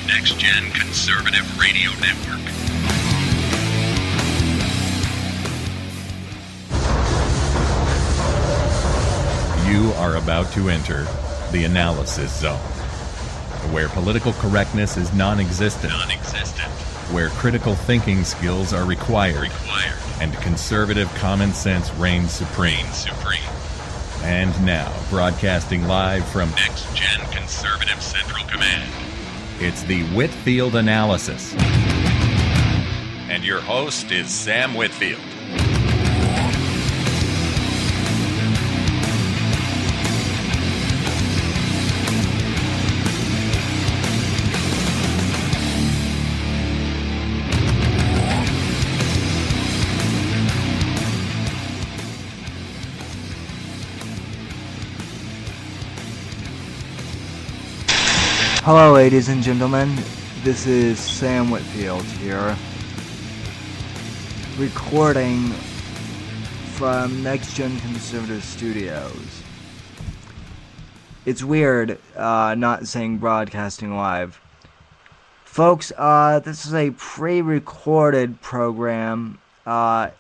Next Gen Conservative Radio Network. You are about to enter the analysis zone, where political correctness is non-existent, where critical thinking skills are required, and conservative common sense reigns supreme. And now, broadcasting live from Next Gen Conservative Central Command, it's the Whitfield Analysis. And your host is Sam Whitfield. Hello ladies and gentlemen, this is Sam Whitfield here, recording from Next Gen Conservative Studios. It's weird not saying broadcasting live. Folks, this is a pre-recorded program. At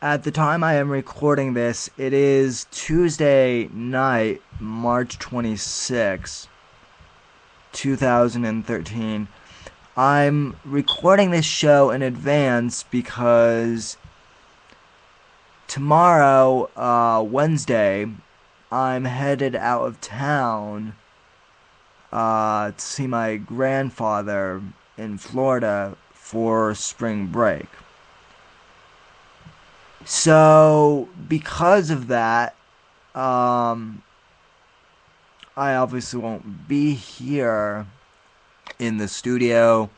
the time I am recording this, it is Tuesday night, March 26th. 2013. I'm recording this show in advance because tomorrow, Wednesday, I'm headed out of town to see my grandfather in Florida for spring break. So, because of that, I obviously won't be here in the studio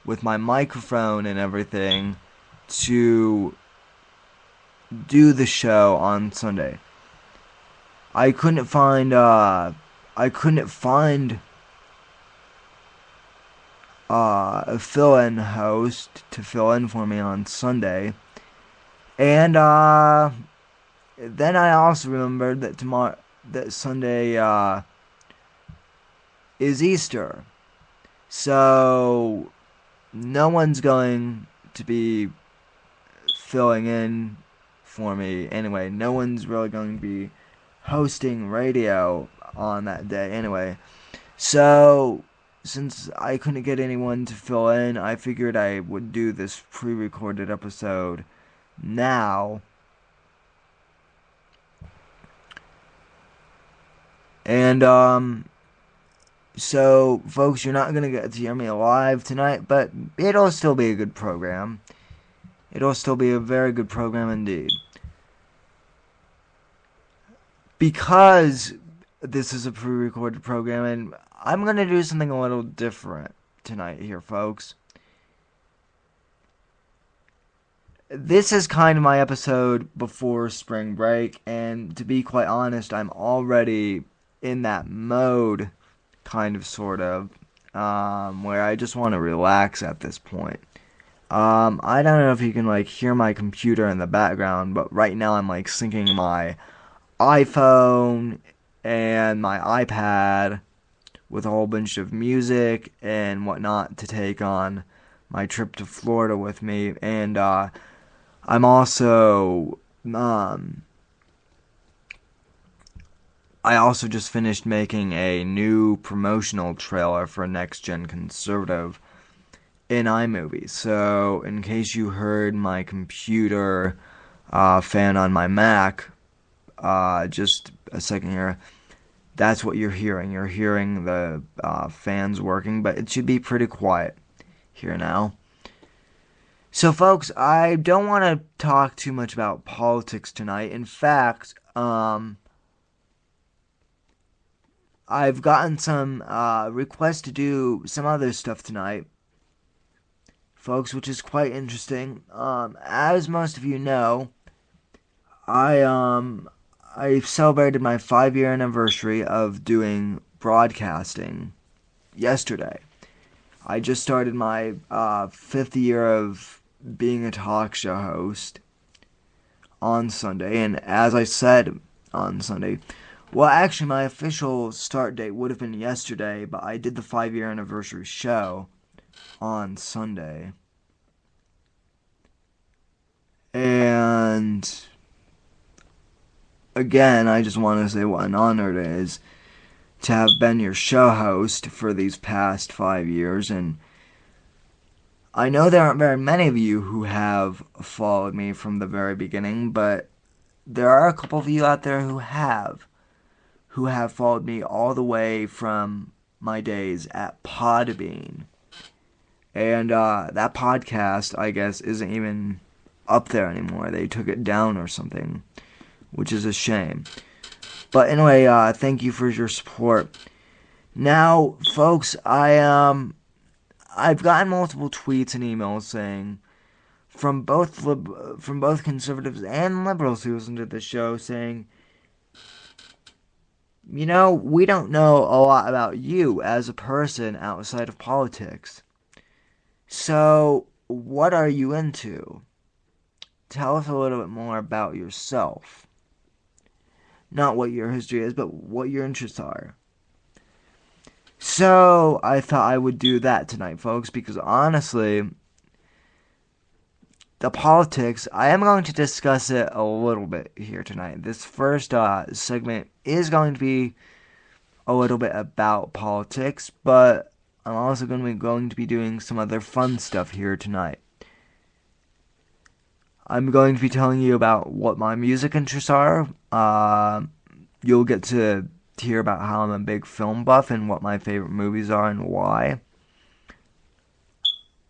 with my microphone and everything to do the show on Sunday. I couldn't find a fill-in host to fill in for me on Sunday. And then I also remembered that Sunday is Easter, so no one's going to be filling in for me anyway. No one's really going to be hosting radio on that day anyway. So since I couldn't get anyone to fill in, I figured I would do this pre-recorded episode now. And so, folks, you're not going to get to hear me live tonight, but it'll still be a good program. It'll still be a very good program indeed. Because this is a pre-recorded program, and I'm going to do something a little different tonight here, folks. This is kind of my episode before spring break, and to be quite honest, I'm already in that mode, kind of, sort of, where I just want to relax at this point. I don't know if you can, hear my computer in the background, but right now I'm, syncing my iPhone and my iPad with a whole bunch of music and whatnot to take on my trip to Florida with me, and, I'm also, I also just finished making a new promotional trailer for Next Gen Conservative in iMovie. So, in case you heard my computer fan on my Mac, just a second here, that's what you're hearing. You're hearing the fans working, but it should be pretty quiet here now. So, folks, I don't want to talk too much about politics tonight. In fact, I've gotten some requests to do some other stuff tonight, folks, which is quite interesting. As most of you know, I celebrated my 5-year anniversary of doing broadcasting yesterday. I just started my 5th year of being a talk show host on Sunday, and as I said on Sunday, Well, actually, my official start date would have been yesterday, but I did the 5-year anniversary show on Sunday. And again, I just want to say what an honor it is to have been your show host for these past 5 years. And I know there aren't very many of you who have followed me from the very beginning, but there are a couple of you out there who have followed me all the way from my days at Podbean. And that podcast, I guess, isn't even up there anymore. They took it down or something, which is a shame. But anyway, thank you for your support. Now, folks, I've gotten multiple tweets and emails saying from both conservatives and liberals who listen to the show saying, you know, we don't know a lot about you as a person outside of politics. So, what are you into? Tell us a little bit more about yourself. Not what your history is, but what your interests are. So, I thought I would do that tonight, folks, because honestly, the politics, I am going to discuss it a little bit here tonight. This first segment is going to be a little bit about politics, but I'm also going to be doing some other fun stuff here tonight. I'm going to be telling you about what my music interests are. You'll get to hear about how I'm a big film buff and what my favorite movies are and why.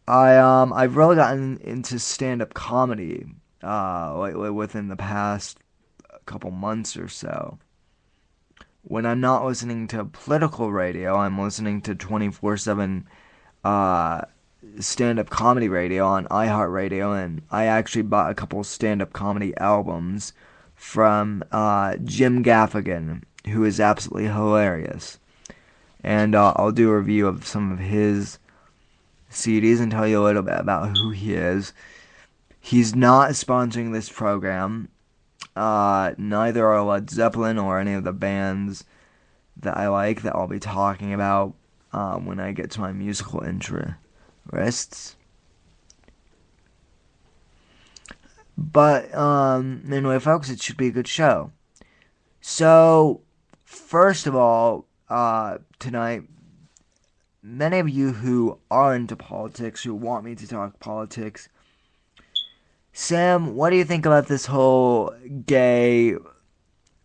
I've really gotten into stand-up comedy lately within the past couple months or so. When I'm not listening to political radio, I'm listening to 24/7 stand-up comedy radio on iHeartRadio, and I actually bought a couple stand-up comedy albums from Jim Gaffigan, who is absolutely hilarious. And I'll do a review of some of his CDs and tell you a little bit about who he is. He's not sponsoring this program. Neither are Led Zeppelin or any of the bands that I like that I'll be talking about when I get to my musical interests. But anyway, folks, it should be a good show. So, first of all, tonight, many of you who are into politics, who want me to talk politics, Sam, what do you think about this whole gay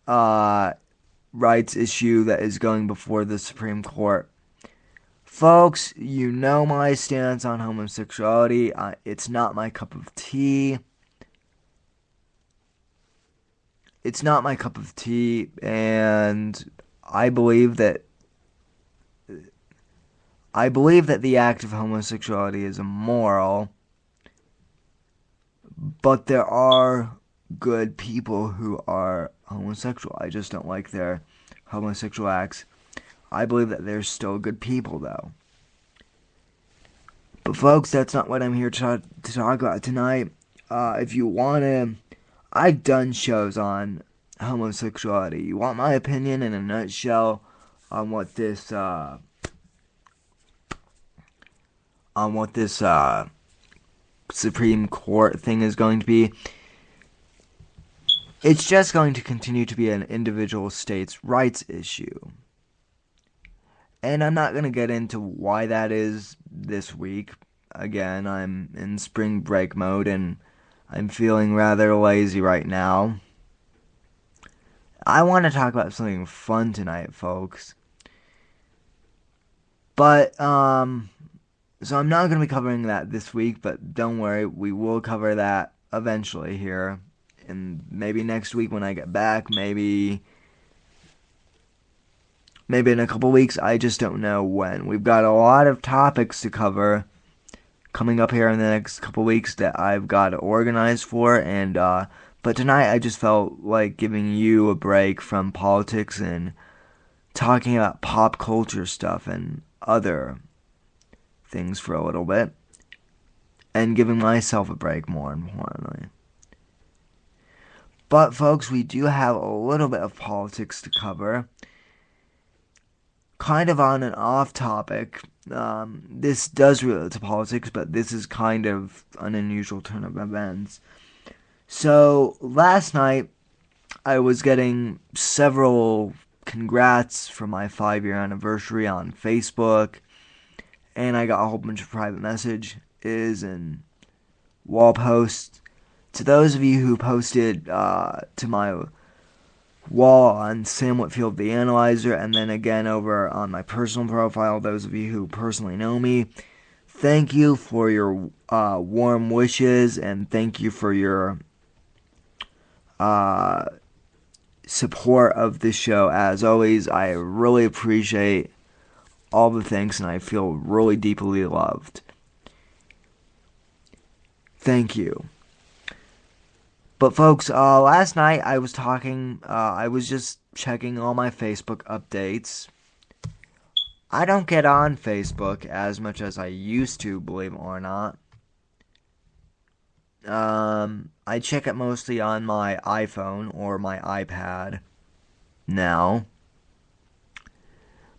rights issue that is going before the Supreme Court? Folks, you know my stance on homosexuality. It's not my cup of tea. It's not my cup of tea, and I believe that the act of homosexuality is immoral. But there are good people who are homosexual. I just don't like their homosexual acts. I believe that they're still good people, though. But folks, that's not what I'm here to talk about tonight. If you want to, I've done shows on homosexuality. You want my opinion in a nutshell on what this Supreme Court thing is going to be? It's just going to continue to be an individual states' rights issue. And I'm not going to get into why that is this week. Again, I'm in spring break mode and I'm feeling rather lazy right now. I want to talk about something fun tonight, folks. But, so I'm not going to be covering that this week, but don't worry, we will cover that eventually here. And maybe next week when I get back, maybe in a couple weeks, I just don't know when. We've got a lot of topics to cover coming up here in the next couple weeks that I've got to organize for, and but tonight I just felt like giving you a break from politics and talking about pop culture stuff and other things for a little bit, and giving myself a break more importantly. But, folks, we do have a little bit of politics to cover. Kind of on an off topic. This does relate to politics, but this is kind of an unusual turn of events. So, last night, I was getting several congrats for my 5-year anniversary on Facebook, and I got a whole bunch of private messages and wall posts. To those of you who posted to my wall on Sam Whitfield the Analyzer, and then again over on my personal profile, those of you who personally know me, thank you for your warm wishes, and thank you for your support of this show. As always, I really appreciate all the thanks, and I feel really deeply loved. Thank you. But folks, last night I was just checking all my Facebook updates. I don't get on Facebook as much as I used to, believe it or not. I check it mostly on my iPhone or my iPad now.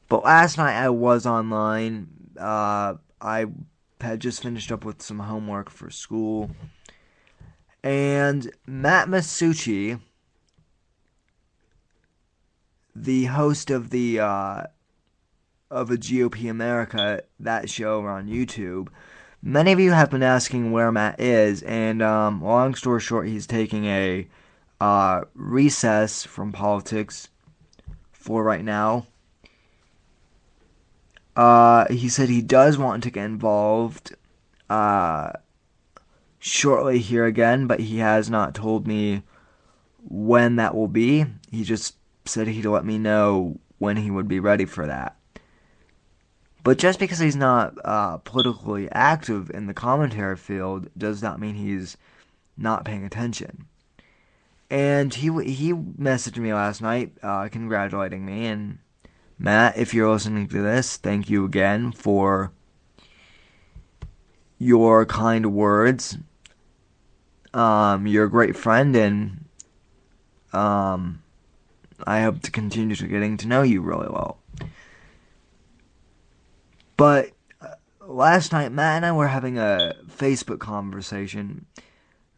But last night I was online. I had just finished up with some homework for school. And Matt Masucci, the host of a GOP America, that show on YouTube, many of you have been asking where Matt is, and long story short, he's taking a recess from politics for right now. He said he does want to get involved shortly here again, but he has not told me when that will be. He just said he'd let me know when he would be ready for that. But just because he's not politically active in the commentary field does not mean he's not paying attention. And he messaged me last night congratulating me. And Matt, if you're listening to this, thank you again for your kind words. You're a great friend, and I hope to continue to getting to know you really well. But last night, Matt and I were having a Facebook conversation,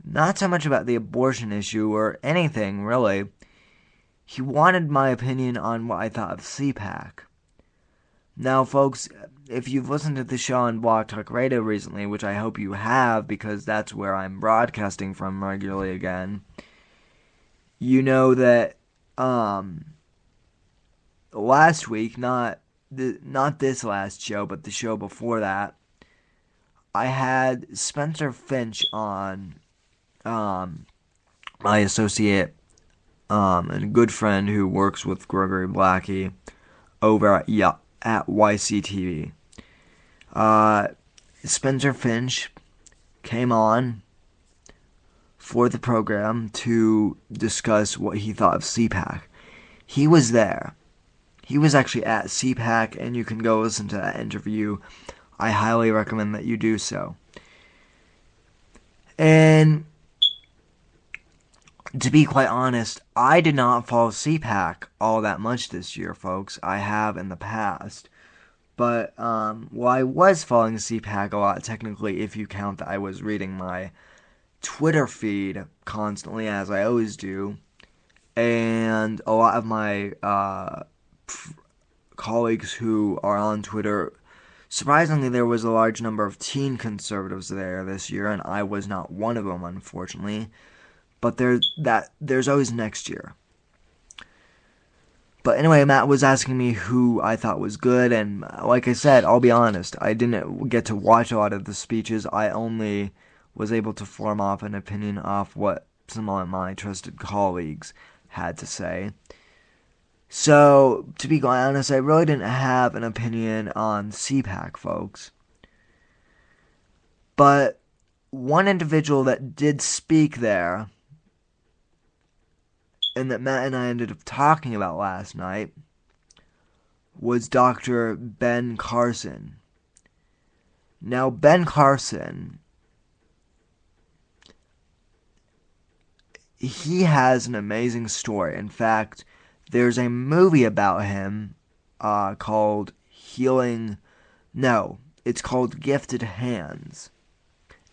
not so much about the abortion issue or anything, really. He wanted my opinion on what I thought of CPAC. Now, folks, if you've listened to the show on Blog Talk Radio recently, which I hope you have, because that's where I'm broadcasting from regularly again, you know that last week, not this last show, but the show before that, I had Spencer Finch on, my associate and a good friend who works with Gregory Blackie over at YCTV. Spencer Finch came on for the program to discuss what he thought of CPAC. He was there. He was actually at CPAC, and you can go listen to that interview. I highly recommend that you do so. And to be quite honest, I did not follow CPAC all that much this year, folks. I have in the past. But, well, I was following CPAC a lot, technically, if you count that I was reading my Twitter feed constantly, as I always do. And a lot of my colleagues who are on Twitter, surprisingly, there was a large number of teen conservatives there this year, and I was not one of them, unfortunately. But there's always next year. But anyway, Matt was asking me who I thought was good, and like I said, I'll be honest, I didn't get to watch a lot of the speeches. I only was able to form off an opinion off what some of my trusted colleagues had to say. So, to be quite honest, I really didn't have an opinion on CPAC, folks. But one individual that did speak there, and that Matt and I ended up talking about last night, was Dr. Ben Carson. Now, Ben Carson, he has an amazing story. In fact, there's a movie about him called it's called Gifted Hands.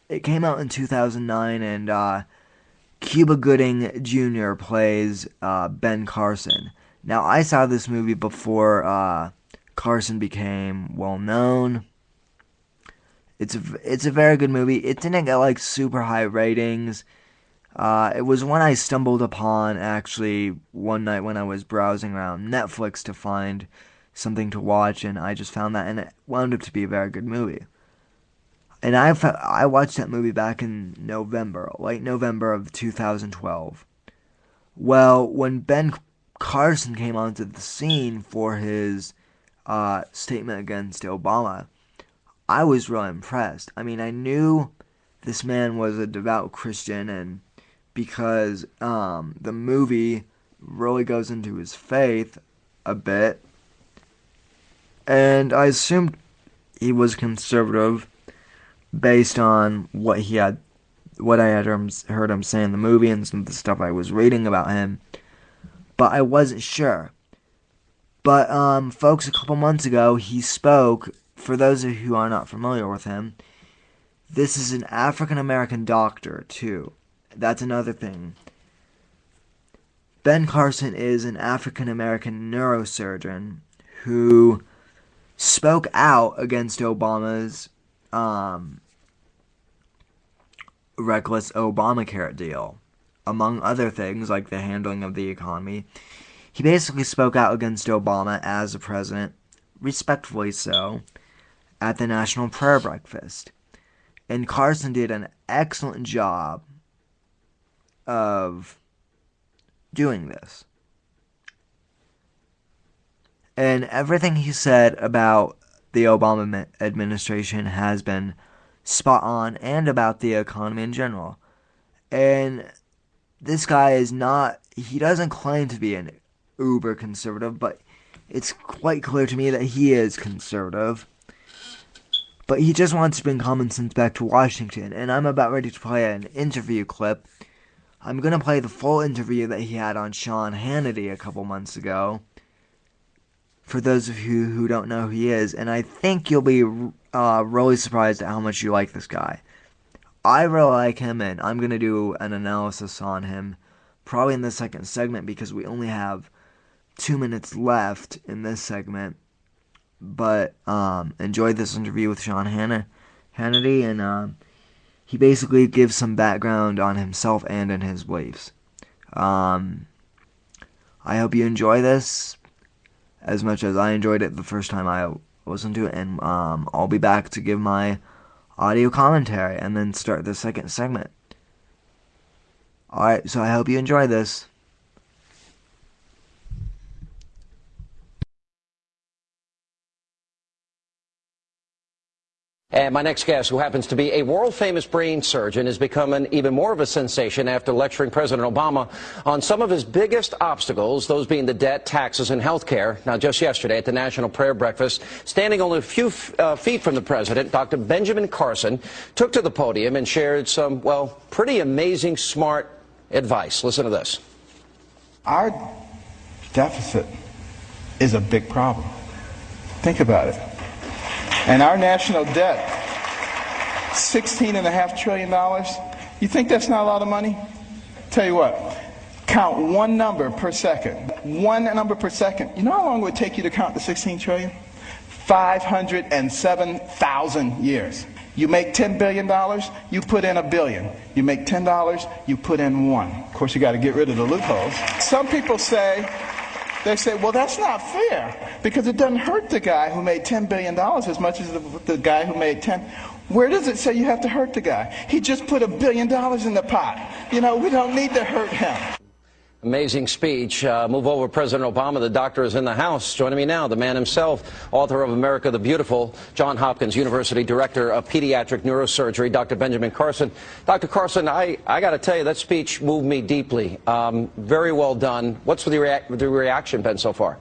It came out in 2009, and Cuba Gooding Jr. plays Ben Carson. Now, I saw this movie before Carson became well known. It's a very good movie. It didn't get like super high ratings. It was one I stumbled upon actually one night when I was browsing around Netflix to find something to watch, and I just found that, and it wound up to be a very good movie. And I watched that movie back in late November of 2012. Well, when Ben Carson came onto the scene for his statement against Obama, I was really impressed. I mean, I knew this man was a devout Christian, and because the movie really goes into his faith a bit, and I assumed he was conservative based on what I had heard him say in the movie and some of the stuff I was reading about him, but I wasn't sure. But folks, a couple months ago he spoke. For those of you who are not familiar with him, this is an African American doctor too. That's another thing. Ben Carson is an African American neurosurgeon who spoke out against Obama's reckless Obamacare deal, among other things like the handling of the economy. He basically spoke out against Obama as a president, respectfully so, at the National Prayer Breakfast. And Carson did an excellent job of doing this. And everything he said about the Obama administration has been spot on, and about the economy in general. And this guy he doesn't claim to be an uber conservative, but it's quite clear to me that he is conservative. But he just wants to bring common sense back to Washington, and I'm about ready to play an interview clip. I'm going to play the full interview that he had on Sean Hannity a couple months ago, for those of you who don't know who he is, and I think you'll be really surprised at how much you like this guy. I really like him, and I'm going to do an analysis on him probably in the second segment, because we only have 2 minutes left in this segment. But enjoy this interview with Sean Hannity, and he basically gives some background on himself and in his beliefs. I hope you enjoy this as much as I enjoyed it the first time I listened to it, and I'll be back to give my audio commentary and then start the second segment. Alright, so I hope you enjoy this. And my next guest, who happens to be a world-famous brain surgeon, has become even more of a sensation after lecturing President Obama on some of his biggest obstacles, those being the debt, taxes, and health care. Now, just yesterday at the National Prayer Breakfast, standing only a few feet from the president, Dr. Benjamin Carson took to the podium and shared some, well, pretty amazing, smart advice. Listen to this. Our deficit is a big problem. Think about it. And our national debt, $16.5 trillion. You think that's not a lot of money? Tell you what, count one number per second. One number per second. You know how long it would take you to count the 16 trillion? 507,000 years. You make $10 billion, you put in $1 billion. You make $10, you put in 1. Of course, you got to get rid of the loopholes. Some people say, well, that's not fair, because it doesn't hurt the guy who made $10 billion as much as the guy who made 10. Where does it say you have to hurt the guy? He just put $1 billion in the pot. You know, we don't need to hurt him. Amazing speech. Move over, President Obama. The doctor is in the house. Joining me now, the man himself, author of America the Beautiful, Johns Hopkins University Director of Pediatric Neurosurgery, Dr. Benjamin Carson. Dr. Carson, I got to tell you, that speech moved me deeply. Very well done. What's the reaction been so far?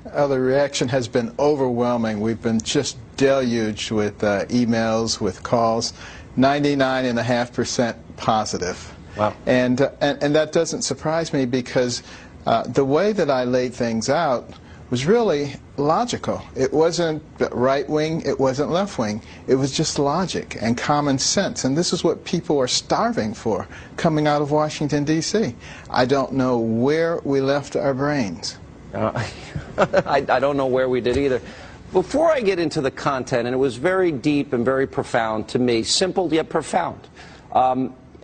The reaction has been overwhelming. We've been just deluged with emails, with calls, 99.5% positive. Wow. And that doesn't surprise me because the way that I laid things out was really logical. It wasn't right wing, it wasn't left wing. It was just logic and common sense. And this is what people are starving for coming out of Washington, D.C. I don't know where we left our brains. I don't know where we did either. Before I get into the content, and it was very deep and very profound to me, simple yet profound.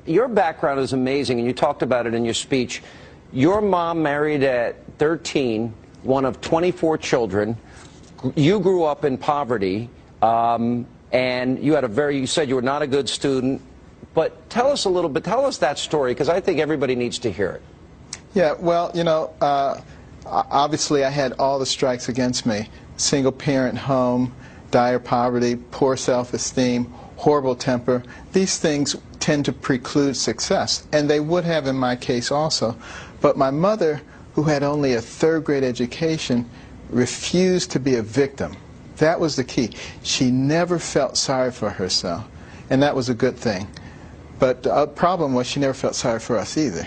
Your background is amazing, and you talked about it in your speech. Your mom married at 13, one of 24 children. You grew up in poverty, and you had you said you were not a good student. But tell us a little bit, tell us that story, because I think everybody needs to hear it. Yeah, well, you know, obviously I had all the strikes against me. Single parent home, dire poverty, poor self-esteem, horrible temper. These things tend to preclude success, and they would have in my case also. But my mother, who had only a third-grade education, refused to be a victim. That was the key. She never felt sorry for herself, and that was a good thing. But the problem was she never felt sorry for us either.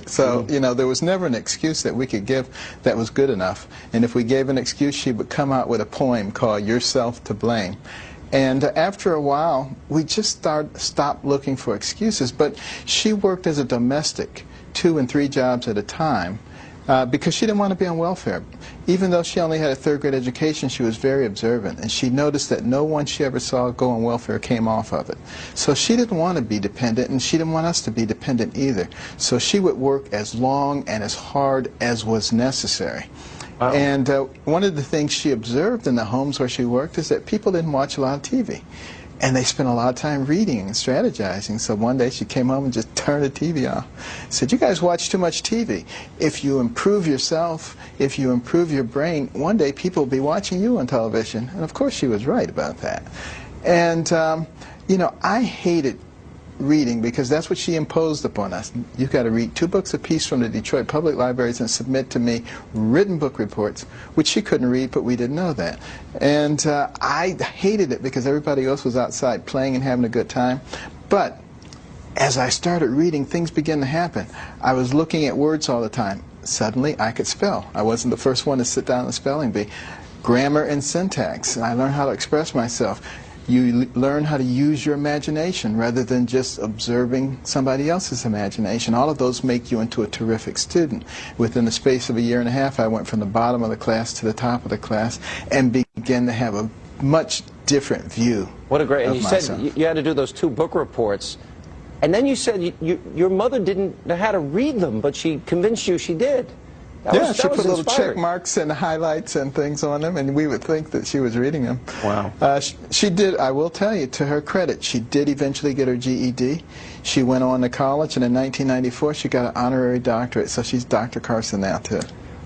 So, you know, there was never an excuse that we could give that was good enough. And if we gave an excuse, she would come out with a poem called Yourself to Blame. And after a while, we just stopped looking for excuses. But she worked as a domestic, 2 and 3 jobs at a time, because she didn't want to be on welfare. Even though she only had a third-grade education, she was very observant, and she noticed that no one she ever saw go on welfare came off of it. So she didn't want to be dependent, and she didn't want us to be dependent either. So she would work as long and as hard as was necessary. Wow. And one of the things she observed in the homes where she worked is that people didn't watch a lot of TV. And they spent a lot of time reading and strategizing. So one day she came home and just turned the TV off. Said, you guys watch too much TV. If you improve yourself, if you improve your brain, one day people will be watching you on television. And of course she was right about that. And, you know, I hated reading because that's what she imposed upon us. You've got to read 2 books apiece from the Detroit Public Libraries and submit to me written book reports, which she couldn't read, but we didn't know that. And I hated it because everybody else was outside playing and having a good time. But as I started reading, things began to happen. I was looking at words all the time. Suddenly, I could spell. I wasn't the first one to sit down on the spelling bee. Grammar and syntax. I learned how to express myself. You learn how to use your imagination rather than just observing somebody else's imagination. All of those make you into a terrific student. Within the space of a year and a half, I went from the bottom of the class to the top of the class and began to have a much different view. What a great, and you myself. said you had to do those 2 book reports, and then you said your mother didn't know how to read them, but she convinced you she did. She put little check marks and highlights and things on them, and we would think that she was reading them. Wow. She did, I will tell you, to her credit, she did eventually get her GED. She went on to college, and in 1994 she got an honorary doctorate, so she's Dr. Carson now, too.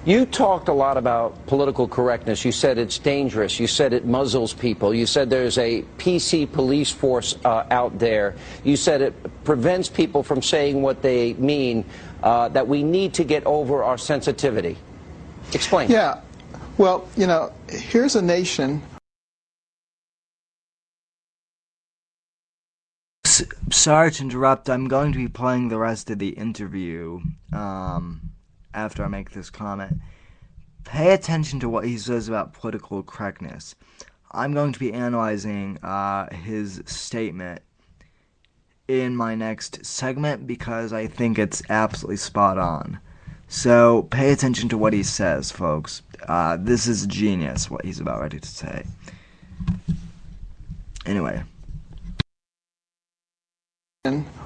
You talked a lot about political correctness. You said it's dangerous. You said it muzzles people. You said there's a PC police force out there. You said it prevents people from saying what they mean, that we need to get over our sensitivity. Explain. Yeah. Well, you know, here's a nation. Sorry to interrupt. I'm going to be playing the rest of the interview after I make this comment. Pay attention to what he says about political correctness. I'm going to be analyzing his statement in my next segment because I think it's absolutely spot on. So pay attention to what he says, folks. This is genius, what he's about ready to say. Anyway.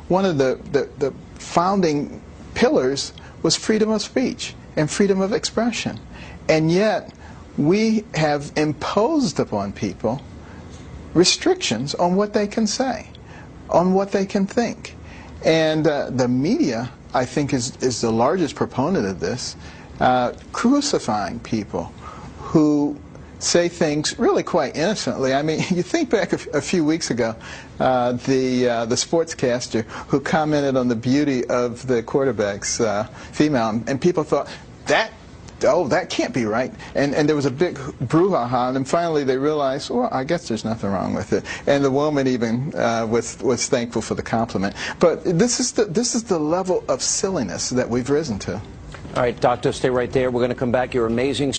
One of the founding pillars was freedom of speech and freedom of expression. And yet, we have imposed upon people restrictions on what they can say, on what they can think. And the media, I think, is the largest proponent of this, crucifying people who say things really quite innocently. I mean, you think back a few weeks ago, the sportscaster who commented on the beauty of the quarterback's female, and people thought, oh, that can't be right. And there was a big brouhaha, and then finally they realized, well, I guess there's nothing wrong with it. And the woman even was thankful for the compliment. But this is the level of silliness that we've risen to. All right, Doctor, stay right there. We're going to come back. You're amazing.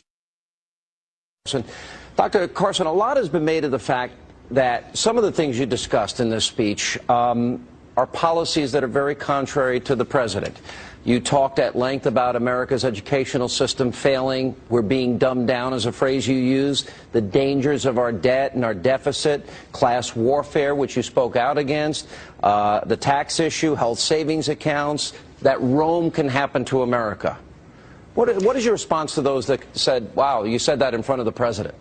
Dr. Carson, a lot has been made of the fact that some of the things you discussed in this speech are policies that are very contrary to the president. You talked at length about America's educational system failing. We're being dumbed down, is a phrase you used. The dangers of our debt and our deficit, class warfare, which you spoke out against, the tax issue, health savings accounts, that Rome can happen to America. What is your response to those that said, wow, you said that in front of the president?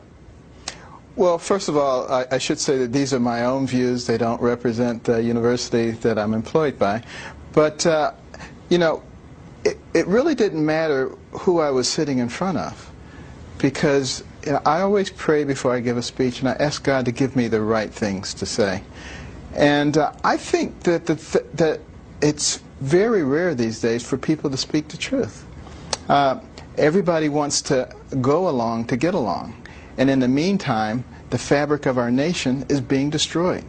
Well, first of all, I should say that these are my own views. They don't represent the university that I'm employed by. But, you know, it really didn't matter who I was sitting in front of, because I always pray before I give a speech, and I ask God to give me the right things to say. And I think that it's very rare these days for people to speak the truth. Everybody wants to go along to get along. And in the meantime, the fabric of our nation is being destroyed.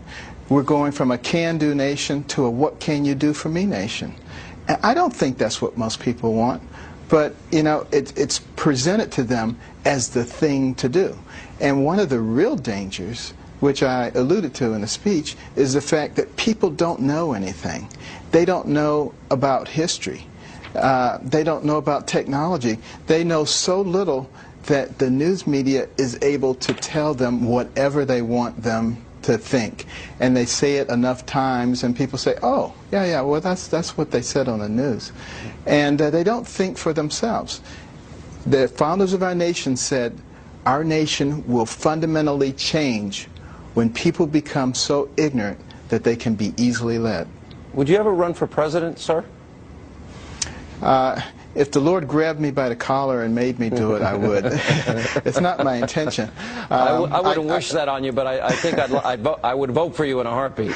We're going from a can-do nation to a what can you do for me nation. And I don't think that's what most people want, but you know, it's presented to them as the thing to do. And one of the real dangers, which I alluded to in the speech, is the fact that people don't know anything. They don't know about history. They don't know about technology. They know so little that the news media is able to tell them whatever they want them to think, and they say it enough times, and people say, "Oh, yeah, well, that's what they said on the news," and they don't think for themselves. The founders of our nation said, "Our nation will fundamentally change when people become so ignorant that they can be easily led." Would you ever run for president, sir? If the Lord grabbed me by the collar and made me do it, I would. It's not my intention. I wouldn't wish that on you, but I think I would vote for you in a heartbeat.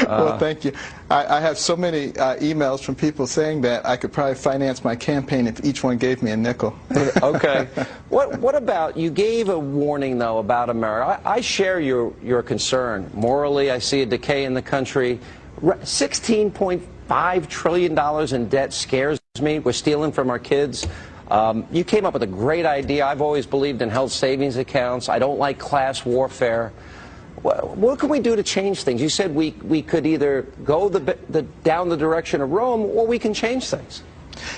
Well, thank you. I have so many emails from people saying that I could probably finance my campaign if each one gave me a nickel. Okay. What about, you gave a warning, though, about America. I share your concern. Morally, I see a decay in the country. $16.5 trillion in debt scares me. We're stealing from our kids. You came up with a great idea. I've always believed in health savings accounts. I don't like class warfare. What can we do to change things? You said we could either go down the direction of Rome, or we can change things.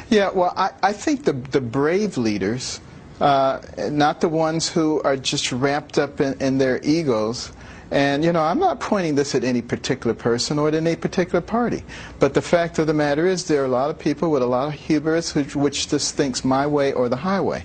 Yeah, well, I think the brave leaders, not the ones who are just wrapped up in their egos. And, you know, I'm not pointing this at any particular person or at any particular party. But the fact of the matter is there are a lot of people with a lot of hubris which just thinks my way or the highway.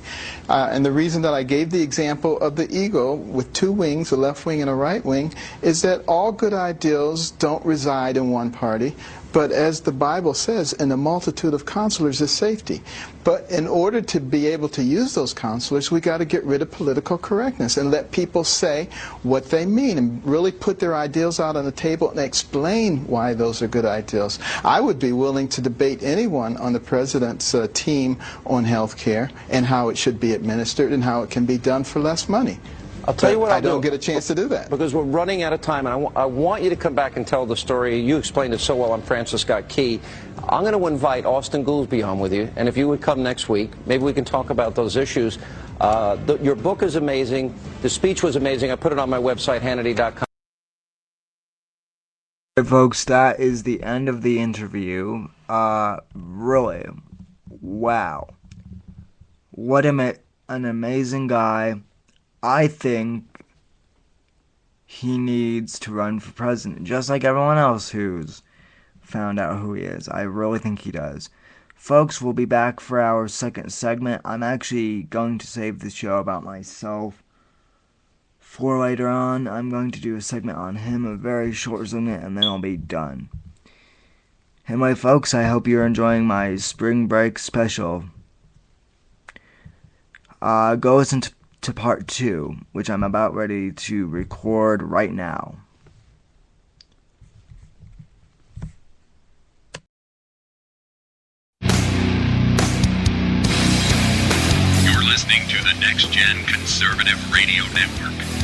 And the reason that I gave the example of the eagle with two wings, a left wing and a right wing, is that all good ideals don't reside in one party. But as the Bible says, in the multitude of counselors is safety. But in order to be able to use those counselors, we got to get rid of political correctness and let people say what they mean and really put their ideals out on the table and explain why those are good ideals. I would be willing to debate anyone on the president's team on health care and how it should be administered and how it can be done for less money. I'll tell you what I don't get a chance to do that. Because we're running out of time, and I want you to come back and tell the story. You explained it so well on Francis Scott Key. I'm going to invite Austin Goolsbee on with you, and if you would come next week, maybe we can talk about those issues. Your book is amazing. The speech was amazing. I put it on my website, Hannity.com. Folks, that is the end of the interview. Really, wow. What an amazing guy. I think he needs to run for president, just like everyone else who's found out who he is. I really think he does. Folks, we'll be back for our second segment. I'm actually going to save the show about myself for later on. I'm going to do a segment on him, a very short segment, and then I'll be done. Anyway, folks, I hope you're enjoying my spring break special. Go listen to part 2, which I'm about ready to record right now. Next Gen Conservative Radio Network.